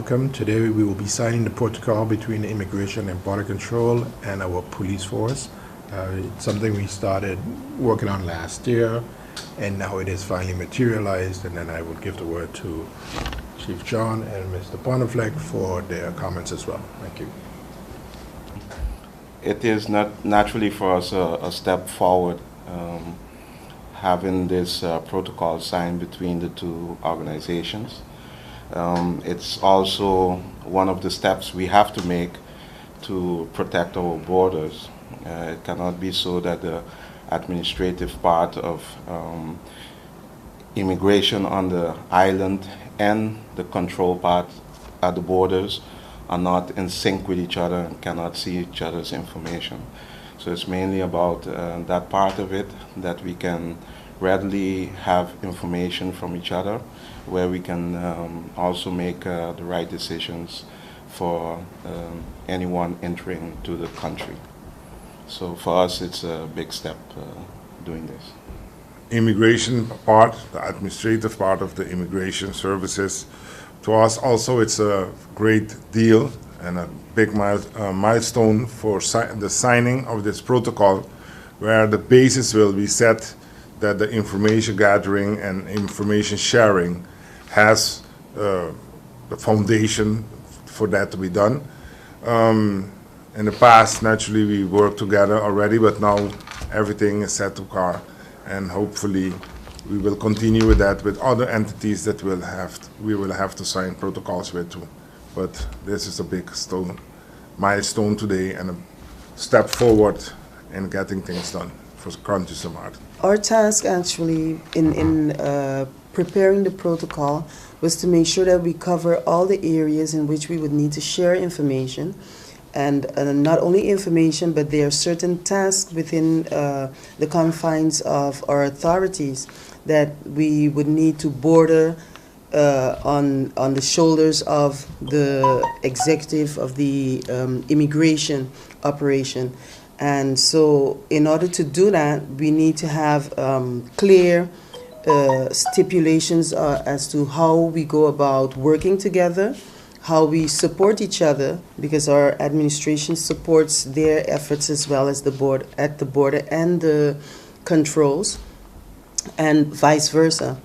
welcome. Today we will be signing the protocol between Immigration and Border Control and our police force. It's something we started working on last year, and now it is finally materialized, and then I will give the word to Chief John and Mr. Ponefleck for their comments as well. Thank you. It is not naturally for us a step forward having this protocol signed between the two organizations. It's also one of the steps we have to make to protect our borders. It cannot be so that the administrative part of immigration on the island and the control part at the borders are not in sync with each other and cannot see each other's information. So it's mainly about that part of it, that we can readily have information from each other, where we can also make the right decisions for anyone entering to the country. So for us, it's a big step doing this. Immigration part, the administrative part of the immigration services, to us also it's a great deal and a big milestone for the signing of this protocol, where the basis will be set that the information gathering and information sharing has the foundation for that to be done. In the past, naturally, we worked together already, but now everything is set to car, and hopefully we will continue with that with other entities that we will have to sign protocols with too. But this is a big milestone today and a step forward in getting things done for Country St. Maarten. Our task actually in preparing the protocol was to make sure that we cover all the areas in which we would need to share information, and not only information, but there are certain tasks within the confines of our authorities that we would need to border on the shoulders of the executive of the immigration operation. And so in order to do that, we need to have clear stipulations as to how we go about working together, how we support each other, because our administration supports their efforts as well as the board at the border and the controls, and vice versa.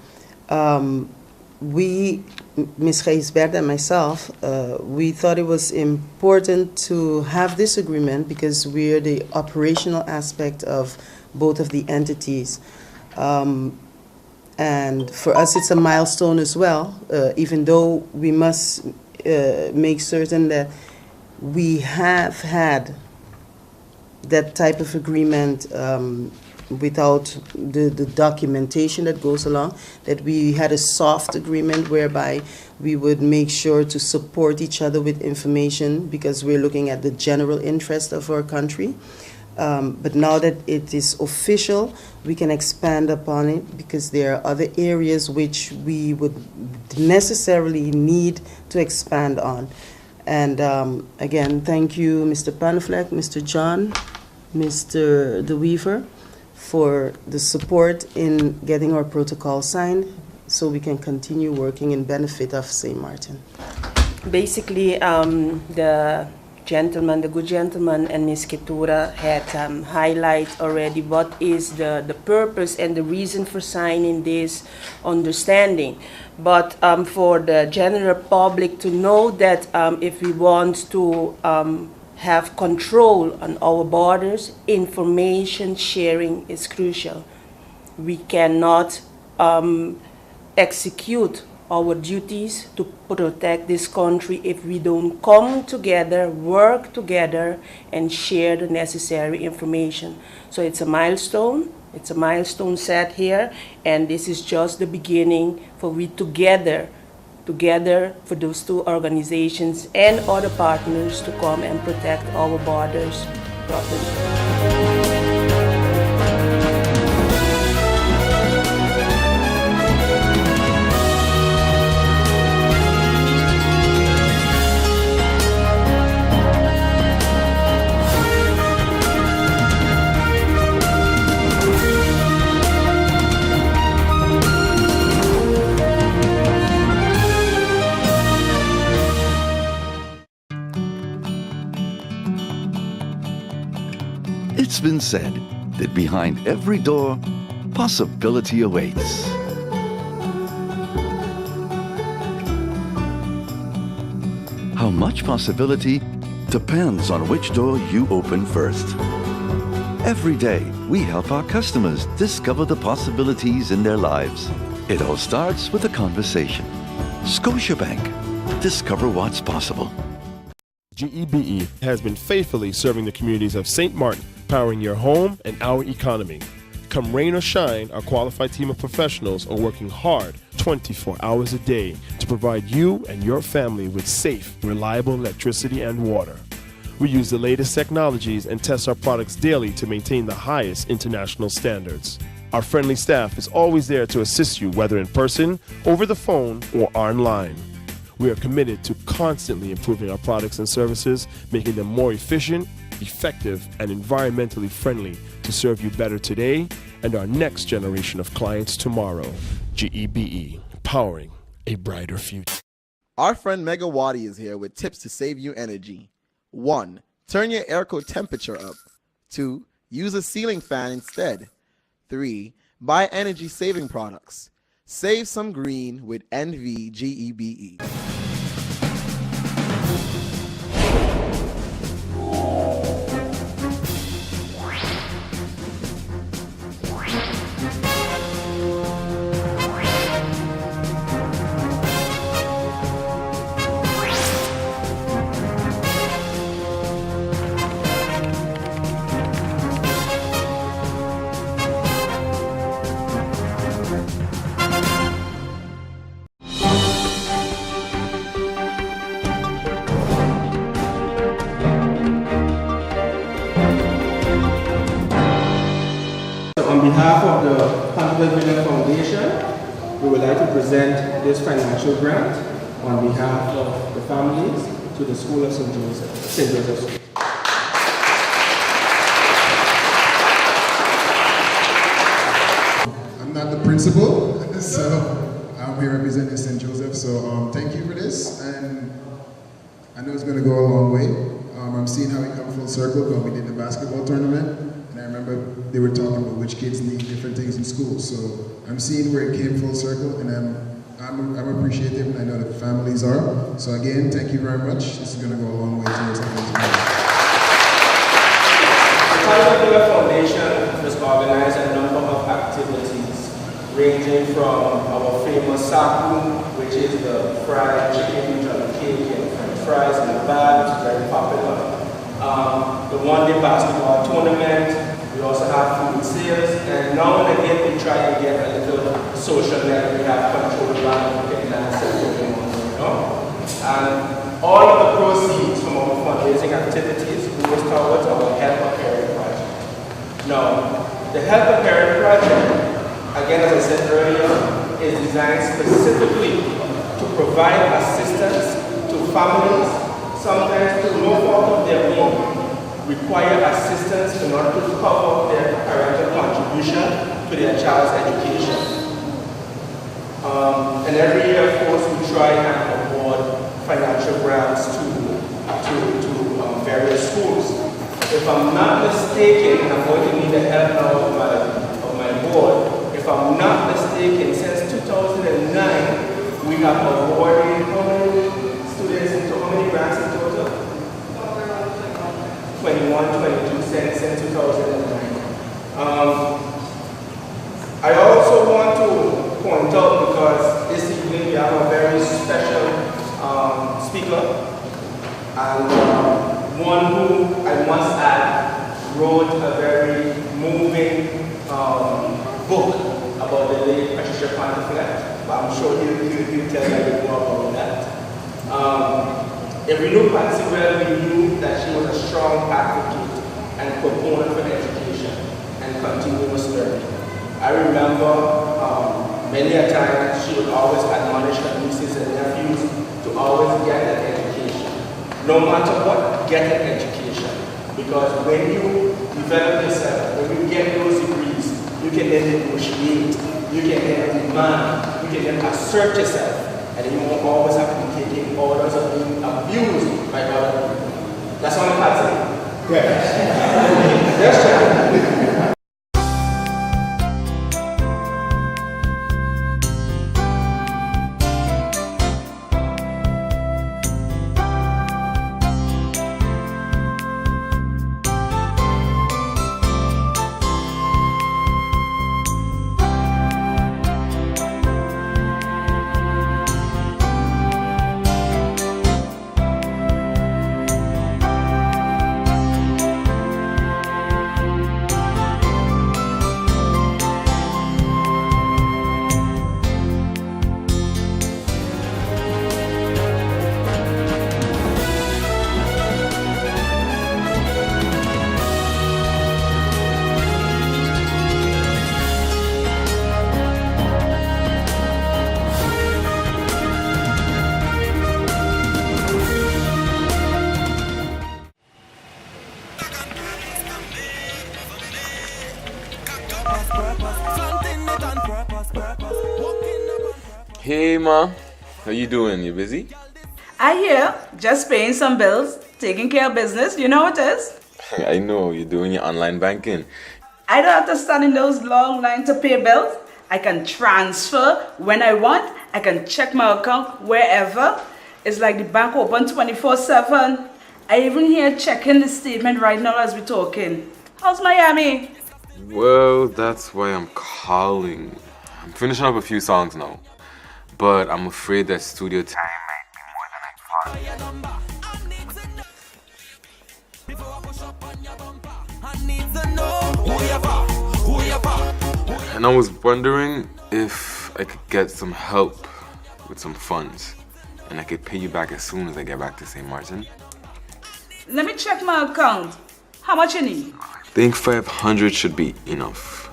Ms. Geisbert and myself, we thought it was important to have this agreement because we're the operational aspect of both of the entities. And for us, it's a milestone as well, even though we must make certain that we have had that type of agreement without the documentation that goes along, that we had a soft agreement whereby we would make sure to support each other with information because we're looking at the general interest of our country. But now that it is official, we can expand upon it because there are other areas which we would necessarily need to expand on. And again, thank you, Mr. Ponefleck, Mr. John, Mr. De Wever, for the support in getting our protocol signed so we can continue working in benefit of St. Maarten. Basically, the good gentleman and Ms. Ketura had highlighted already what is the purpose and the reason for signing this understanding. But for the general public to know that if we want to have control on our borders, information sharing is crucial. We cannot execute our duties to protect this country if we don't come together, work together, and share the necessary information. So it's a milestone. It's a milestone set here, and this is just the beginning for we together for those two organizations and other partners to come and protect our borders properly. It's been said that behind every door, possibility awaits. How much possibility depends on which door you open first. Every day, we help our customers discover the possibilities in their lives. It all starts with a conversation. Scotiabank. Discover what's possible. GEBE has been faithfully serving the communities of St. Martin, powering your home and our economy. Come rain or shine, our qualified team of professionals are working hard 24 hours a day to provide you and your family with safe, reliable electricity and water. We use the latest technologies and test our products daily to maintain the highest international standards. Our friendly staff is always there to assist you, whether in person, over the phone, or online. We are committed to constantly improving our products and services, making them more efficient, effective, and environmentally friendly to serve you better today and our next generation of clients tomorrow. GEBE, powering a brighter future. Our friend Megawati is here with tips to save you energy. 1. Turn your airco temperature up. 2. Use a ceiling fan instead. 3. Buy energy-saving products. Save some green with NVGEBE. On behalf of the $100 Million Foundation, we would like to present this financial grant on behalf of the families to the School of St. Joseph's. I'm not the principal, so I'm here representing St. Joseph. So thank you for this, and I know it's going to go a long way. I'm seeing how we come full circle because we did the basketball tournament, and I remember they were talking about which kids need different things in school. So I'm seeing where it came full circle, and I'm appreciative, and I know the families are. So again, thank you very much. This is going to go a long way towards something tomorrow. The $100 Million Foundation has organized a number of activities, ranging from our famous saku, which is the fried chicken, johnny cake, and French fries in a bag, which is very popular. The one-day basketball tournament. We also have food sales, and now and again we try to get a little social net. We have controlled by getting access to the money, you know. And all of the proceeds from our fundraising activities goes towards our Help a Parent project. Now, the Help a Parent project, again as I said earlier, is designed specifically to provide assistance to families, sometimes to no fault of their own, require assistance in order to cover their parental contribution to their child's education. And every year, of course, we try and award financial grants to various schools. If I'm not mistaken, I'm going to need the help now of my board. If I'm not mistaken, since 2009, we have awarded how many students into how many grants in total? 21, 22 cents in 2009. I also want to point out, because this evening we have a very special speaker, and one who I must add wrote a very moving book about the late Patricia Panaflet, but I'm sure he'll tell you more about that. If we knew Patsy well, we knew that she was a strong advocate and proponent for education and continuous learning. I remember many a time she would always admonish her nieces and nephews to always get an education. No matter what, get an education. Because when you develop yourself, when you get those degrees, you can then negotiate, you can then demand, you can then assert yourself. And you won't always have to be taking orders or being abused by other people. That's what I'm saying. Yeah. Hey ma, how you doing? You busy? I hear, just paying some bills, taking care of business, you know what it is? I know, you're doing your online banking. I don't have to stand in those long lines to pay bills. I can transfer when I want. I can check my account wherever. It's like the bank open 24/7. I even here checking the statement right now as we're talking. How's Miami? Well, that's why I'm calling. I'm finishing up a few songs now, but I'm afraid that studio time might be more than I thought. And I was wondering if I could get some help with some funds, and I could pay you back as soon as I get back to St. Martin. Let me check my account. How much you need? I think 500 should be enough.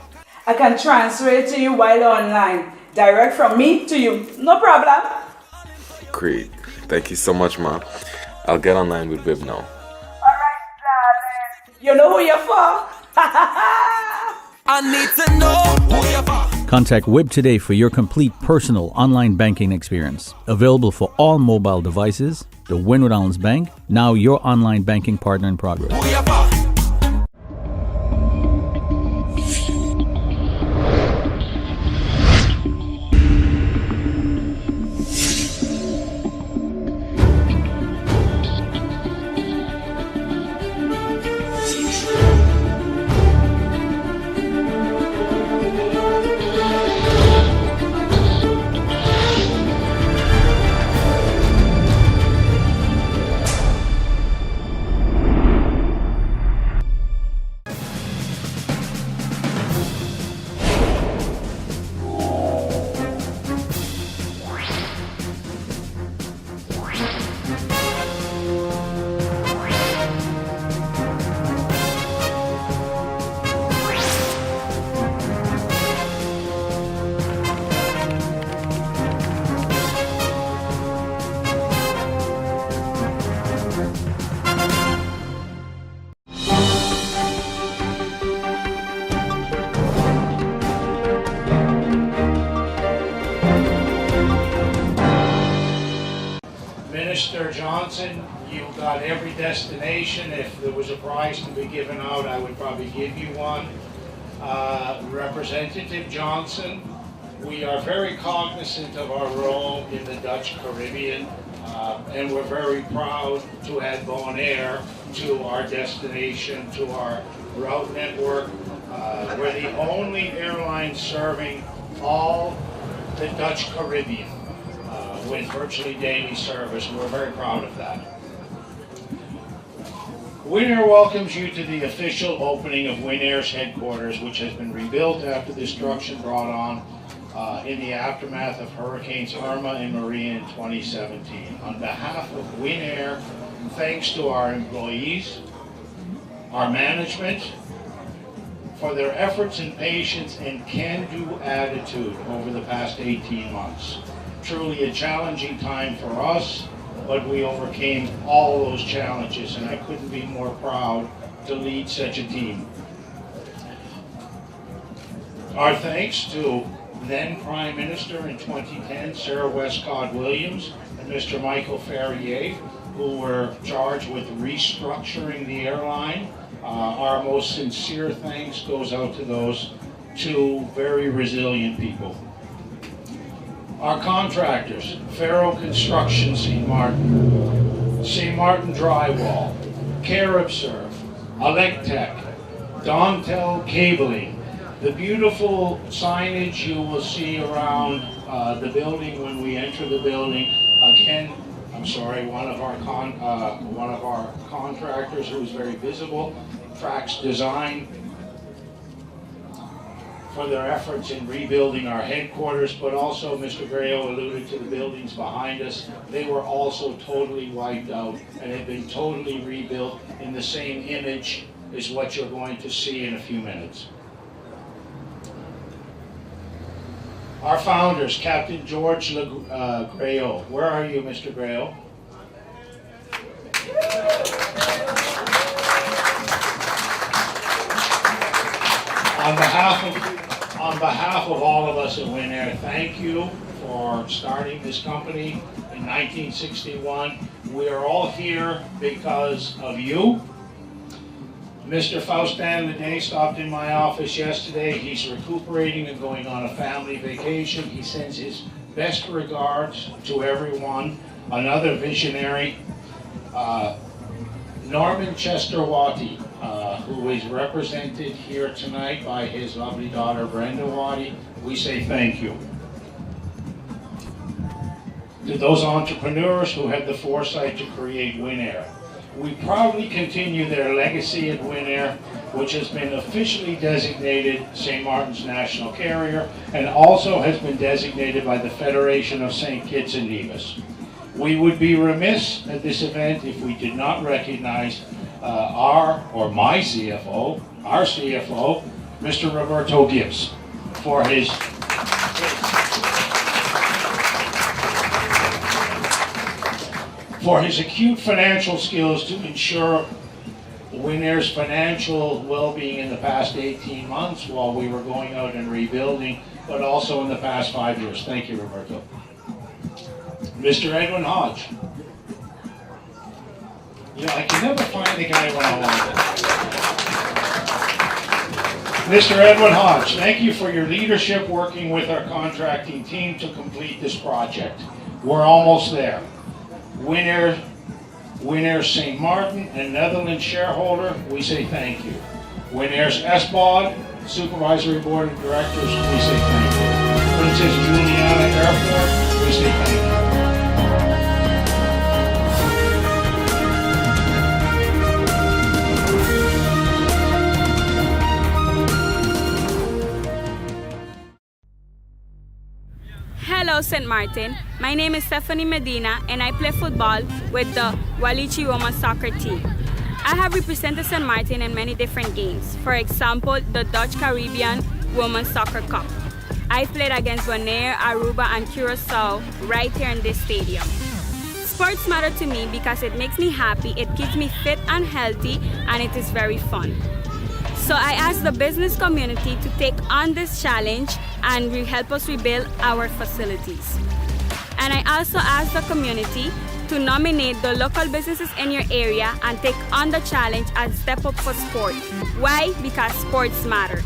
I can transfer it to you while online. Direct from me to you. No problem. Great. Thank you so much, Ma. I'll get online with Viv now. Alright, darling. You know who you're for? I need to know who you're for. Contact WIB today for your complete personal online banking experience. Available for all mobile devices. The Wynwood Islands Bank, now your online banking partner in progress. Who you're for. Mr. Johnson, you got every destination. If there was a prize to be given out, I would probably give you one. Representative Johnson, we are very cognizant of our role in the Dutch Caribbean, and we're very proud to add Bonaire to our destination, to our route network. We're the only airline serving all the Dutch Caribbean with virtually daily service, and we're very proud of that. Winair welcomes you to the official opening of Winair's headquarters, which has been rebuilt after the destruction brought on in the aftermath of Hurricanes Irma and Maria in 2017. On behalf of Winair, thanks to our employees, our management, for their efforts and patience and can-do attitude over the past 18 months. Truly a challenging time for us, but we overcame all those challenges, and I couldn't be more proud to lead such a team. Our thanks to then Prime Minister in 2010, Sarah Westcott Williams, and Mr. Michael Ferrier, who were charged with restructuring the airline. Our most sincere thanks goes out to those two very resilient people. Our contractors, Faro Construction, St. Martin Drywall, Caribserve, Electech, Dontel Cabling, the beautiful signage you will see around the building when we enter the building. Again, I'm sorry, one of our contractors who is very visible, Trax Design, for their efforts in rebuilding our headquarters, but also Mr. Grayo alluded to the buildings behind us. They were also totally wiped out and have been totally rebuilt in the same image as what you're going to see in a few minutes. Our founders, Captain George Grayo. Where are you, Mr. Grayo? On behalf of all of us at Winair, thank you for starting this company in 1961. We are all here because of you. Mr. Faustin Leday stopped in my office yesterday. He's recuperating and going on a family vacation. He sends his best regards to everyone. Another visionary, Norman Chester Watty, who is represented here tonight by his lovely daughter Brenda Watty. We say thank you. To those entrepreneurs who had the foresight to create Winair. We proudly continue their legacy at Winair, which has been officially designated St. Martin's National Carrier and also has been designated by the Federation of St. Kitts and Nevis. We would be remiss at this event if we did not recognize my CFO, our CFO, Mr. Roberto Gibbs, for his acute financial skills to ensure Winair's financial well-being in the past 18 months while we were going out and rebuilding, but also in the past 5 years. Thank you, Roberto. Mr. Edwin Hodge. You know, I can never find the guy when I want it. Mr. Edwin Hodge, thank you for your leadership working with our contracting team to complete this project. We're almost there. Winair St. Martin and Netherlands shareholder, we say thank you. Winair's SBOD, Supervisory Board of Directors, we say thank you. Princess Juliana Airport, we say thank you. Hello, St. Martin. My name is Stephanie Medina, and I play football with the Walichi Women's soccer team. I have represented St. Martin in many different games. For example, the Dutch Caribbean Women's Soccer Cup. I played against Bonaire, Aruba, and Curacao right here in this stadium. Sports matter to me because it makes me happy, it keeps me fit and healthy, and it is very fun. So I asked the business community to take on this challenge and help us rebuild our facilities. And I also asked the community to nominate the local businesses in your area and take on the challenge and step up for sport. Why? Because sports matter.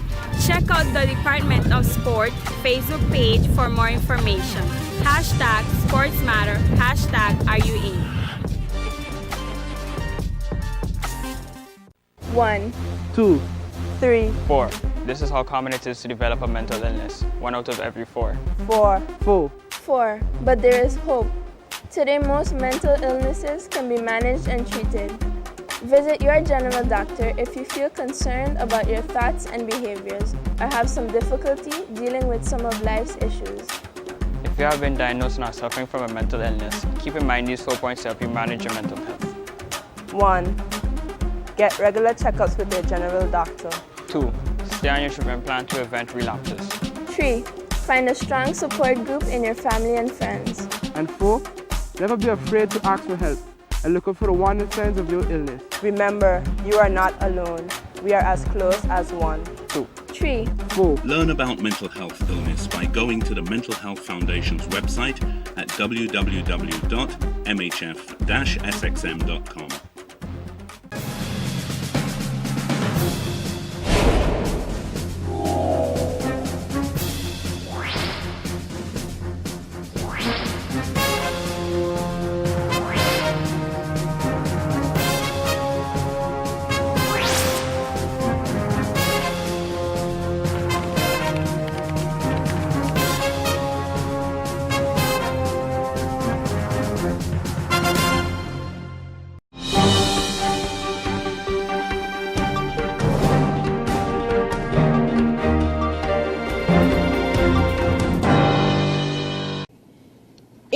Check out the Department of Sport Facebook page for more information. Hashtag sports matter, hashtag are you in? 1, 2, 3, 4. This is how common it is to develop a mental illness. 1 out of every 4. 4, 4. 4. But there is hope. Today, most mental illnesses can be managed and treated. Visit your general doctor if you feel concerned about your thoughts and behaviors or have some difficulty dealing with some of life's issues. If you have been diagnosed and are suffering from a mental illness, keep in mind these 4 points to help you manage your mental health. 1. Get regular checkups with your general doctor. 2. Stay on your treatment plan to prevent relapses. 3. Find a strong support group in your family and friends. And 4. Never be afraid to ask for help and look out for the warning signs of your illness. Remember, you are not alone. We are as close as 1. 2. 3. 4. Learn about mental health illness by going to the Mental Health Foundation's website at www.mhf-sxm.com.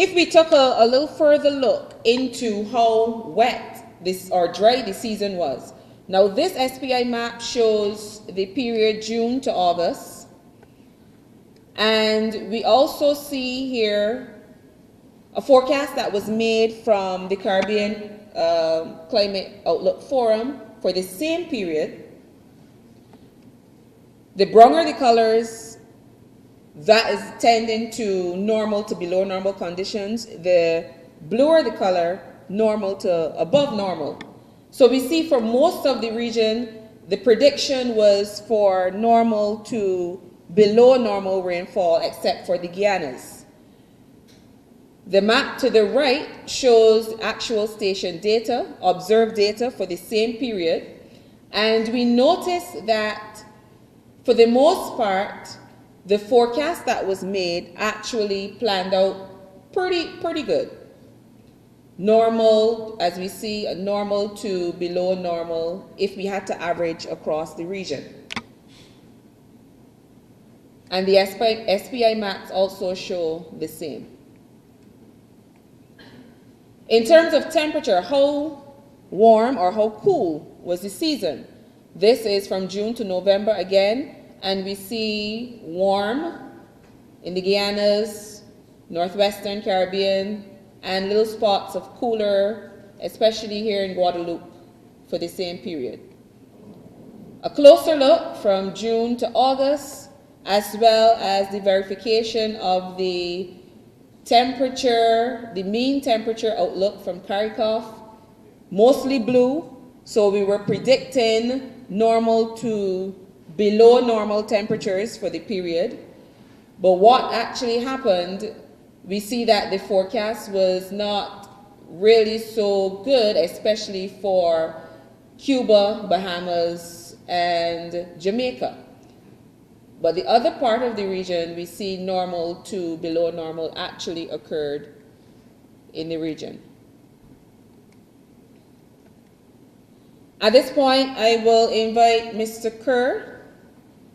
If we took a little further look into how wet this or dry the season was. Now this SPI map shows the period June to August. And we also see here a forecast that was made from the Caribbean Climate Outlook Forum for the same period. The browner the colors, that is tending to normal to below normal conditions. The bluer the color, normal to above normal. So we see for most of the region, the prediction was for normal to below normal rainfall, except for the Guianas. The map to the right shows actual station data, observed data for the same period. And we notice that for the most part, the forecast that was made actually planned out pretty good. Normal, as we see, a normal to below normal if we had to average across the region. And the SPI maps also show the same. In terms of temperature, how warm or how cool was the season? This is from June to November again, and we see warm in the Guianas, Northwestern Caribbean, and little spots of cooler, especially here in Guadeloupe for the same period. A closer look from June to August, as well as the verification of the temperature, the mean temperature outlook from CARICOF, mostly blue, so we were predicting normal to below normal temperatures for the period. But what actually happened, we see that the forecast was not really so good, especially for Cuba, Bahamas, and Jamaica. But the other part of the region, we see normal to below normal actually occurred in the region. At this point, I will invite Mr. Kerr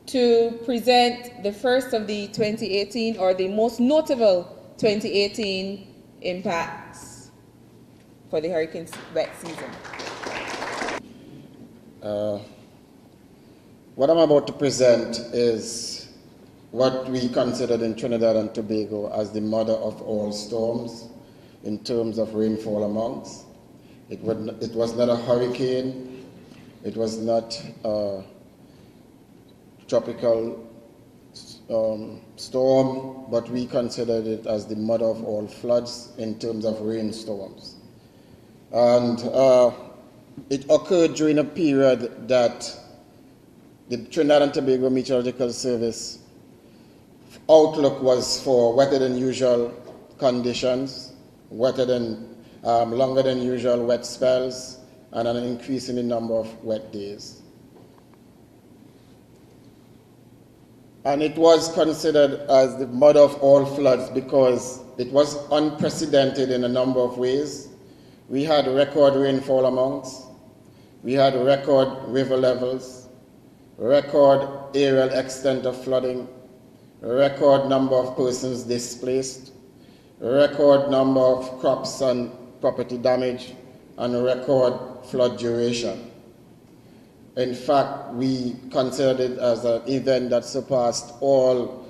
to present the first of the 2018, or the most notable 2018 impacts for the hurricane wet season. What I'm about to present is what we considered in Trinidad and Tobago as the mother of all storms in terms of rainfall amounts. It was not a hurricane, it was not a tropical storm, but we considered it as the mother of all floods in terms of rainstorms. And it occurred during a period that the Trinidad and Tobago Meteorological Service outlook was for wetter than usual conditions, wetter than longer than usual wet spells, and an increase in the number of wet days. And it was considered as the mother of all floods because it was unprecedented in a number of ways. We had record rainfall amounts, we had record river levels, record aerial extent of flooding, record number of persons displaced, record number of crops and property damage, and record flood duration. In fact, we considered it as an event that surpassed all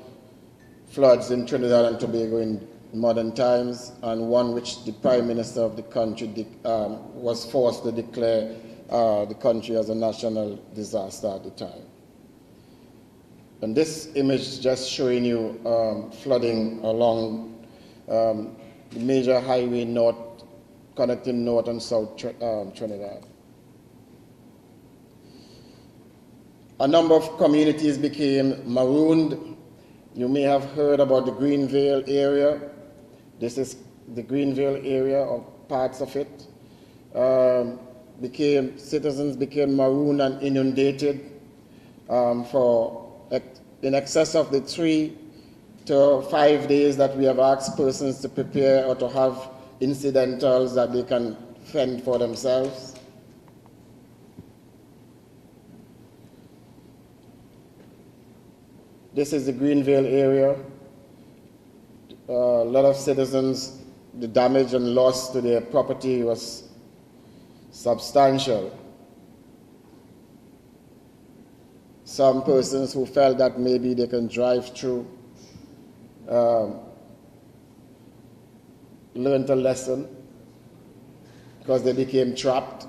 floods in Trinidad and Tobago in modern times, and one which the Prime Minister of the country was forced to declare the country as a national disaster at the time. And this image is just showing you flooding along the major highway connecting North and South Trinidad. A number of communities became marooned. You may have heard about the Greenvale area. This is the Greenvale area, or parts of it. Citizens became marooned and inundated for in excess of the 3 to 5 days that we have asked persons to prepare or to have incidentals that they can fend for themselves. This is the Greenvale area. A lot of citizens, the damage and loss to their property was substantial. Some persons who felt that maybe they can drive through learned a lesson because they became trapped.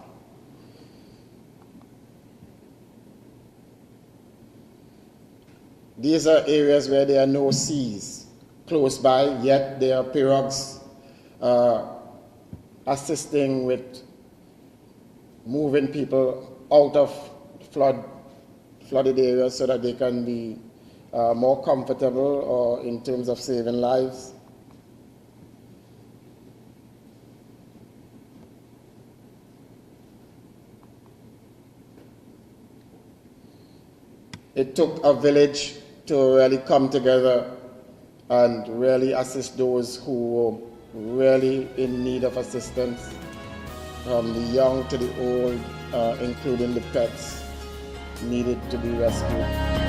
These are areas where there are no seas close by, yet there are pirogues assisting with moving people out of flooded areas so that they can be more comfortable or in terms of saving lives. It took a village to really come together and really assist those who were really in need of assistance, from the young to the old, including the pets, needed to be rescued.